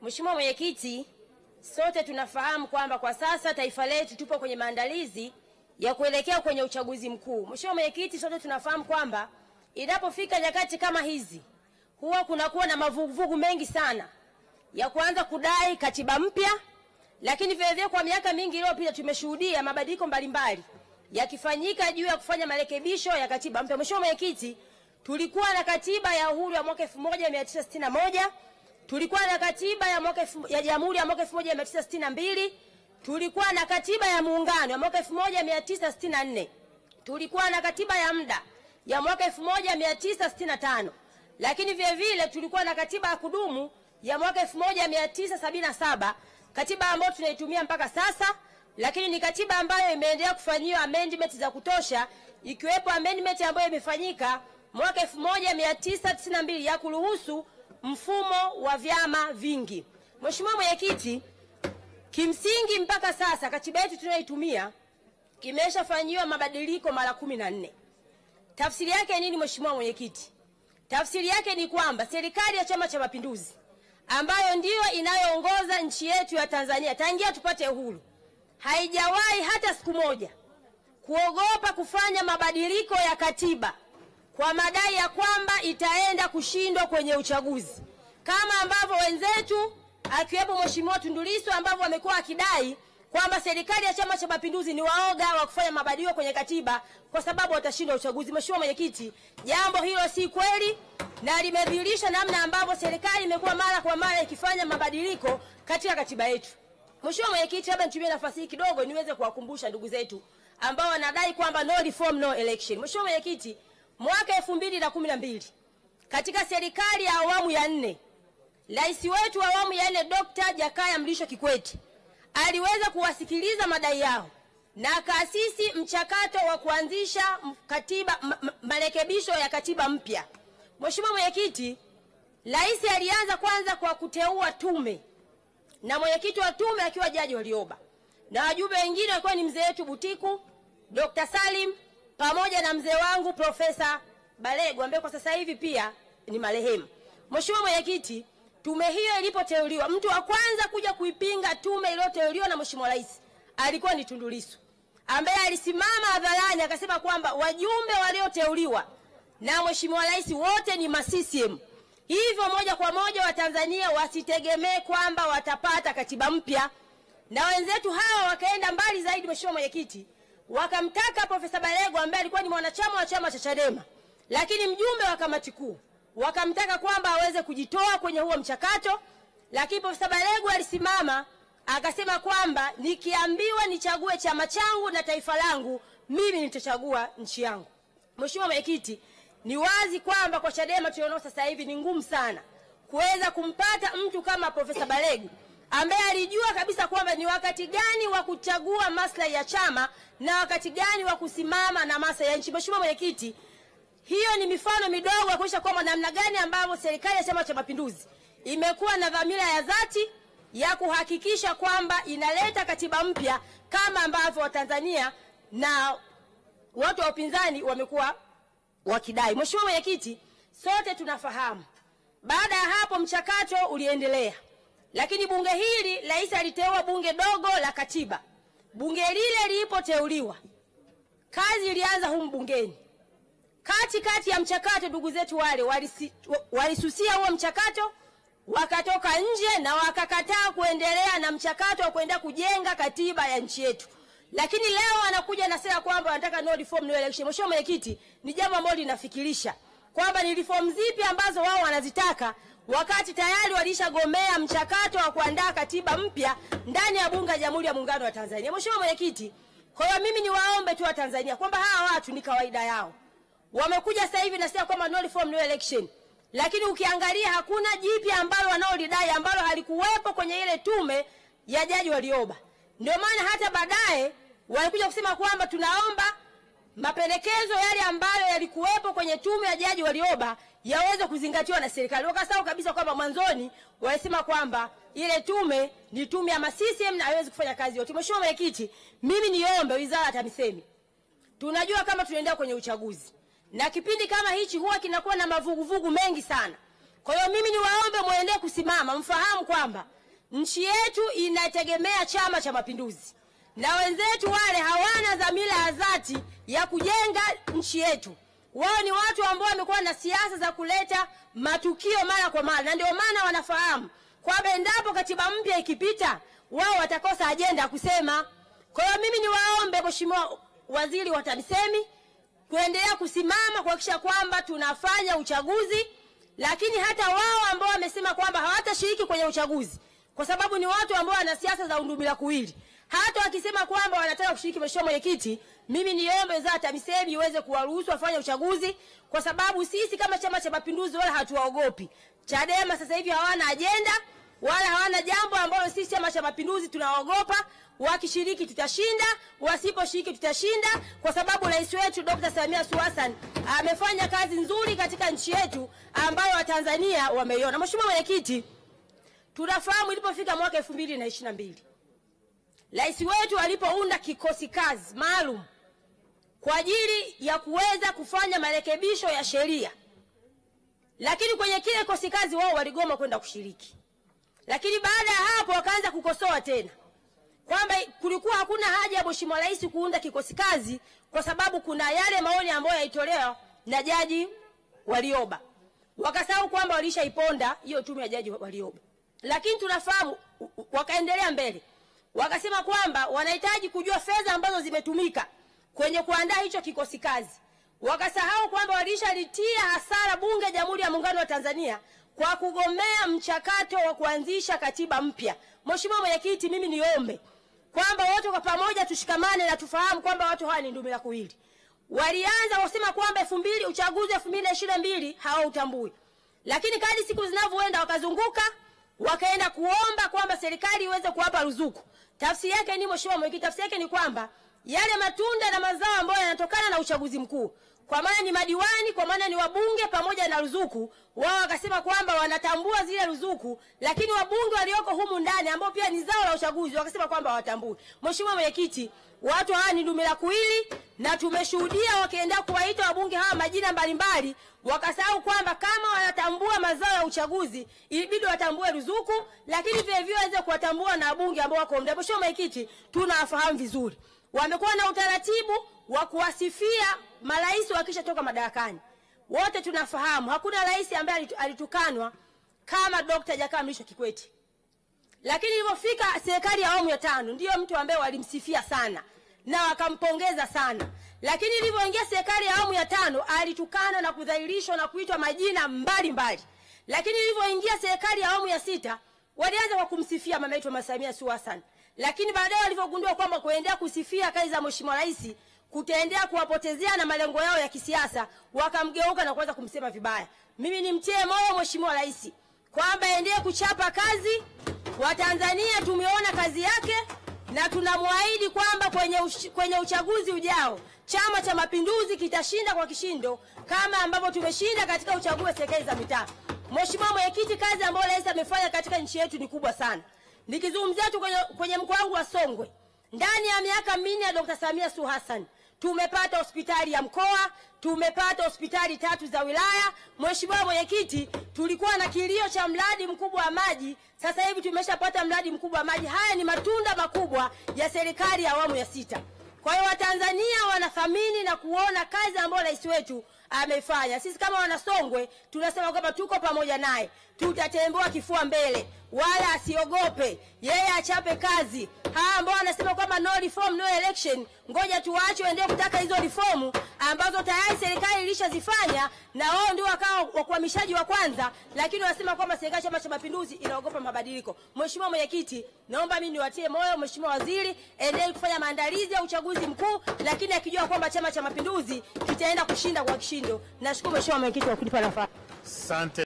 Mheshimiwa Mwenyekiti, sote tunafahamu kwamba kwa sasa taifa letu tupo kwenye maandalizi ya kuelekea kwenye uchaguzi mkuu. Mheshimiwa Mwenyekiti, sote tunafahamu kwamba inapofika nyakati kama hizi huwa kunakuwa na mavuguvugu mengi sana ya kuanza kudai katiba mpya, lakini vile kwa miaka mingi iliyopita tumeshuhudia mabadiliko mbalimbali yakifanyika juu ya kufanya marekebisho ya katiba mpya. Mheshimiwa Mwenyekiti, tulikuwa na katiba ya uhuru ya mwaka 1961, tulikuwa na katiba ya Jamhuri ya mwaka 1962, tulikuwa na katiba ya muungano ya mwaka 1964, tulikuwa na katiba ya muda ya mwaka 1965, lakini vile tulikuwa na katiba ya kudumu ya mwaka 1977, katiba ambayo tunaitumia mpaka sasa, lakini ni katiba ambayo imeendelea kufanyiwa amendment za kutosha, ikiwepo amendment ambayo imefanyika mwaka 1992 ya kuruhusu mfumo wa vyama vingi. Mheshimiwa Mwenyekiti, kimsingi mpaka sasa katiba yetu tunayoitumia kimeshafanyiwa mabadiliko mara 14. Tafsiri yake nini Mheshimiwa Mwenyekiti? Tafsiri yake ni kwamba serikali ya Chama cha Mapinduzi ambayo ndiyo inayoongoza nchi yetu ya Tanzania tangia tupate uhuru haijawahi hata siku moja kuogopa kufanya mabadiliko ya katiba kwa madai ya kwamba itaenda kushindwa kwenye uchaguzi, kama ambavyo wenzetu akiwepo Mheshimiwa Tundu Lissu ambavyo wamekuwa akidai kwamba serikali ya Chama cha Mapinduzi ni waoga wa kufanya mabadiliko kwenye katiba kwa sababu watashindwa uchaguzi. Mheshimiwa Mwenyekiti, jambo hilo si kweli na limedhihirisha namna ambavyo serikali imekuwa mara kwa mara ikifanya mabadiliko katika katiba yetu. Mheshimiwa Mwenyekiti, labda nitumie nafasi hii kidogo niweze kuwakumbusha ndugu zetu ambao wanadai kwamba no reform no election. Mheshimiwa Mwenyekiti, mwaka 2012 katika serikali ya awamu ya 4, rais wetu wa awamu ya 4 Dr. Jakaya Mrisho Kikwete aliweza kuwasikiliza madai yao na kaasisi mchakato wa kuanzisha katiba marekebisho ya katiba mpya. Mheshimiwa Mwenyekiti, rais alianza kwanza kwa kuteua tume na mwenyekiti wa tume akiwa Jaji Warioba, na wajumbe wengine walikuwa ni mzee wetu Butiku, Dr. Salim pamoja na mzee wangu Profesa Balego ambaye kwa sasa hivi pia ni marehemu. Mheshimiwa Mwenyekiti, tume hiyo ilipoteuliwa, mtu wa kwanza kuja kuipinga tume iliyoteuliwa na Mheshimiwa Rais alikuwa ni Tundu Lissu, ambaye alisimama hadharani akasema kwamba wajumbe walioteuliwa na Mheshimiwa Rais wote ni ma-CCM. Hivyo moja kwa moja Watanzania wasitegemee kwamba watapata katiba mpya. Na wenzetu hawa wakaenda mbali zaidi Mheshimiwa Mwenyekiti, wakamtaka Profesa Balego ambaye alikuwa ni mwanachama wa chama cha Chadema lakini mjumbe wa kamati kuu, wakamtaka kwamba aweze kujitoa kwenye huo mchakato, lakini Profesa Balego alisimama akasema kwamba nikiambiwa nichague chama changu na taifa langu, mimi nitachagua nchi yangu. Mheshimiwa Mwenyekiti, ni wazi kwamba kwa Chadema tulionao sasa hivi ni ngumu sana kuweza kumpata mtu kama Profesa Balego ambaye alijua kabisa kwamba ni wakati gani wa kuchagua maslahi ya chama na wakati gani wa kusimama na maslahi ya nchi. Mheshimiwa Mwenyekiti, hiyo ni mifano midogo ya kuonyesha kwamba namna gani ambavyo serikali ya Chama cha Mapinduzi imekuwa na dhamira ya dhati ya kuhakikisha kwamba inaleta katiba mpya kama ambavyo Watanzania na watu wa upinzani wamekuwa wakidai. Mheshimiwa Mwenyekiti, sote tunafahamu baada ya hapo mchakato uliendelea, lakini bunge hili rais aliteua bunge dogo la katiba. Bunge lile lilipoteuliwa, kazi ilianza humu bungeni. Kati ya mchakato ndugu zetu wale walisusia huo mchakato, wakatoka nje na wakakataa kuendelea na mchakato wa kwenda kujenga katiba ya nchi yetu. Lakini leo wanakuja na sera kwamba wanataka no reform no election. Mheshimiwa Mwenyekiti, ni jambo ambalo linafikirisha kwamba ni reform zipi ambazo wao wanazitaka wakati tayari walishagomea mchakato wa kuandaa katiba mpya ndani ya bunge la Jamhuri ya Muungano wa Tanzania. Mheshimiwa Mwenyekiti, kwa hiyo mimi niwaombe tu wa Tanzania kwamba hawa watu ni kawaida yao. Wamekuja sasa hivi na sema kwamba no reform no election, lakini ukiangalia hakuna jipya ambalo wanaolidai ambalo halikuwepo kwenye ile tume ya Jaji Warioba. Ndio maana hata baadaye walikuja kusema kwamba tunaomba mapendekezo yale ambayo yalikuwepo kwenye tume ya Jaji Warioba yaweze kuzingatiwa na serikali. Wakasahau kabisa kwamba mwanzoni walisema kwamba ile tume ni tume ya ma-CCM na haiwezi kufanya kazi yote. Mheshimiwa Mwenyekiti, mimi niombe Wizara ya TAMISEMI, tunajua kama tunaenda kwenye uchaguzi na kipindi kama hichi huwa kinakuwa na mavuguvugu mengi sana. Kwa hiyo mimi niwaombe muendelee kusimama, mfahamu kwamba nchi yetu inategemea Chama cha Mapinduzi, na wenzetu wale hawana dhamira ya dhati ya kujenga nchi yetu. Wao ni watu ambao wamekuwa na siasa za kuleta matukio mara kwa mara, na ndio maana wanafahamu kwamba endapo katiba mpya ikipita, wao watakosa ajenda ya kusema. Kwa hiyo mimi niwaombe Mheshimiwa Waziri wa TAMISEMI kuendelea kusimama kuhakikisha kwamba tunafanya uchaguzi, lakini hata wao ambao wamesema kwamba hawatashiriki kwenye uchaguzi kwa sababu ni watu ambao wana siasa za undumila kuwili, hata wakisema kwamba wanataka kushiriki, Mheshimiwa Mwenyekiti, mimi niombe Wizara ya TAMISEMI iweze kuwaruhusu wafanye uchaguzi, kwa sababu sisi kama Chama cha Mapinduzi wala hatuwaogopi. Chadema sasa hivi hawana ajenda wala hawana jambo ambalo sisi Chama cha Mapinduzi tunaogopa. Wakishiriki tutashinda, wasiposhiriki tutashinda, kwa sababu rais wetu Dr. Samia Suluhu Hassan amefanya kazi nzuri katika nchi yetu ambayo Watanzania wameiona. Mheshimiwa Mwenyekiti, tunafahamu ilipofika mwaka 2022 rais wetu alipounda kikosi kazi maalum kwa ajili ya kuweza kufanya marekebisho ya sheria, lakini kwenye kile kikosi kazi wao waligoma kwenda kushiriki. Lakini baada ya hapo wakaanza kukosoa tena kwamba kulikuwa hakuna haja ya Mheshimiwa Rais kuunda kikosi kazi kwa sababu kuna yale maoni ambayo yaitolewa na Jaji Warioba. Wakasahau kwamba walishaiponda hiyo tume ya Jaji Warioba. Lakini tunafahamu wakaendelea mbele. Wakasema kwamba wanahitaji kujua fedha ambazo zimetumika kwenye kuandaa hicho kikosi kazi. Wakasahau kwamba walishalitia hasara Bunge la Jamhuri ya Muungano wa Tanzania kwa kugomea mchakato wa kuanzisha katiba mpya. Mheshimiwa Mwenyekiti, mimi niombe kwamba wote kwa pamoja tushikamane na tufahamu kwamba watu hawa ni ndumila kuwili. Walianza kusema kwamba uchaguzi 2022 hawautambui. Lakini kadri siku zinavyoenda wakazunguka, wakaenda kuomba kwamba serikali iweze kuwapa ruzuku. Tafsiri yake ni, Mheshimiwa Mwenyekiti, tafsiri yake ni kwamba yale matunda na mazao ambayo yanatokana na uchaguzi mkuu, kwa maana ni madiwani, kwa maana ni wabunge pamoja na ruzuku, wao wakasema kwamba wanatambua zile ruzuku, lakini wabunge walioko humu ndani ambao pia ni zao la uchaguzi wakasema kwamba hawatambui. Mheshimiwa Mwenyekiti, watu hawa ni ndumila kuwili, na tumeshuhudia wakienda kuwaita wabunge hawa majina mbalimbali, wakasahau kwamba kama wanatambua mazao ya uchaguzi ilibidi watambue ruzuku, lakini vile vile waweze kuwatambua na wabunge ambao wako ndani. Mheshimiwa Mwenyekiti, tunawafahamu vizuri. Wamekuwa na utaratibu wa kuwasifia marais wakishatoka madarakani. Wote tunafahamu hakuna rais ambaye alitukanwa kama Dr. Jakaya Mrisho Kikwete. Lakini ilipofika serikali ya awamu ya 5 ndio mtu ambaye walimsifia sana na wakampongeza sana. Lakini ilipoingia serikali ya awamu ya 5 alitukana na kudhalilishwa na kuitwa majina mbalimbali. Lakini ilipoingia serikali ya awamu ya 6 walianza kwa kumsifia mama yetu Samia Suluhu Hassan. Lakini baadaye walipogundua kwamba kuendelea kusifia kazi za Mheshimiwa Rais kutaendelea kuwapotezea na malengo yao ya kisiasa, wakamgeuka na kuanza kumsema vibaya. Mimi nimtie moyo Mheshimiwa Rais kwamba aendelee kuchapa kazi. Watanzania tumeona kazi yake na tunamwaahidi kwamba kwenye uchaguzi ujao Chama cha Mapinduzi kitashinda kwa kishindo kama ambavyo tumeshinda katika uchaguzi wa serikali za mitaa. Mheshimiwa Mwenyekiti, kazi ambayo Rais amefanya katika nchi yetu ni kubwa sana. Nikizungumzia tu kwenye mkoa wangu wa Songwe, ndani ya miaka 4 ya Dr. Samia Suluhu Hassan tumepata hospitali ya mkoa, tumepata hospitali 3 za wilaya. Mheshimiwa Mwenyekiti, tulikuwa na kilio cha mradi mkubwa wa maji, sasa hivi tumeshapata mradi mkubwa wa maji. Haya ni matunda makubwa ya serikali ya awamu ya 6. Kwa hiyo Watanzania wanathamini na kuona kazi ambayo rais wetu amefanya. Sisi kama Wanasongwe tunasema kwamba tuko pamoja naye, tutatembea kifua mbele, wala asiogope, yeye achape kazi. Hawa ambao wanasema kwamba no reform no election, ngoja tuache waendelee kutaka hizo reformu ambazo tayari serikali ilishazifanya, na wao ndio wakao wakwamishaji wa kwanza, lakini wanasema kwamba serikali Chama cha Mapinduzi inaogopa mabadiliko. Mheshimiwa Mwenyekiti, naomba mimi niwatie moyo Mheshimiwa Waziri, endelee kufanya maandalizi ya uchaguzi mkuu, lakini akijua kwamba Chama cha Mapinduzi kitaenda kushinda kwa kishindo. Nashukuru Mheshimiwa Mwenyekiti kwa kunipa nafasi. Asante.